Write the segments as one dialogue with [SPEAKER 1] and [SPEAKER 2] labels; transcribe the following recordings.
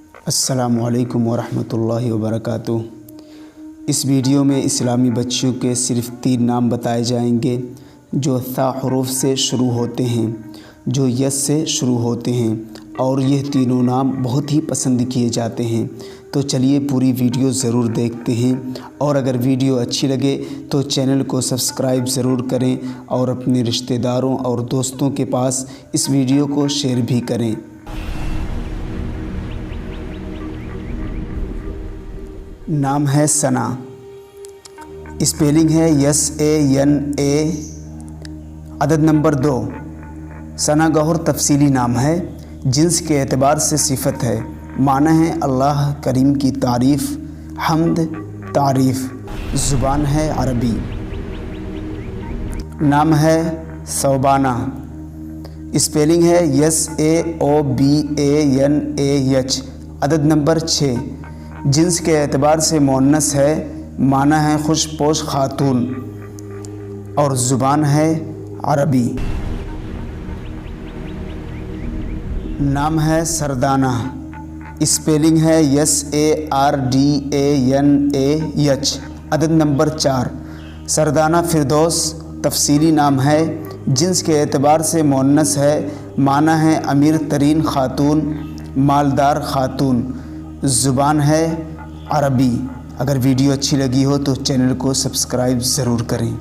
[SPEAKER 1] السلام علیکم ورحمۃ اللہ وبرکاتہ۔ اس ویڈیو میں اسلامی بچیوں کے صرف 3 نام بتائے جائیں گے جو ث حروف سے شروع ہوتے ہیں، جو یس سے شروع ہوتے ہیں، اور یہ تینوں نام بہت ہی پسند کیے جاتے ہیں۔ تو چلیے پوری ویڈیو ضرور دیکھتے ہیں، اور اگر ویڈیو اچھی لگے تو چینل کو سبسکرائب ضرور کریں اور اپنے رشتہ داروں اور دوستوں کے پاس اس ویڈیو کو شیئر بھی کریں۔ نام ہے ثنا، اسپیلنگ ہے SANA، عدد نمبر 2۔ ثنا گوہر تفصیلی نام ہے، جنس کے اعتبار سے صفت ہے، معنی ہے اللہ کریم کی تعریف، حمد، تعریف، زبان ہے عربی۔ نام ہے ثوبانہ، اسپیلنگ ہے SAOBANAH، عدد نمبر 6۔ جنس کے اعتبار سے مؤنث ہے، معنی ہے خوش پوش خاتون، اور زبان ہے عربی۔ نام ہے سردانہ، اسپیلنگ ہے SARDANAH، عدد نمبر 4۔ سردانہ فردوس تفصیلی نام ہے، جنس کے اعتبار سے مؤنث ہے، معنی ہے امیر ترین خاتون، مالدار خاتون، زبان ہے عربی۔ اگر ویڈیو اچھی لگی ہو تو چینل کو سبسکرائب ضرور کریں۔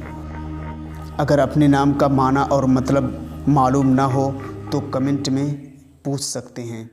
[SPEAKER 1] اگر اپنے نام کا معنی اور مطلب معلوم نہ ہو تو کمنٹ میں پوچھ سکتے ہیں۔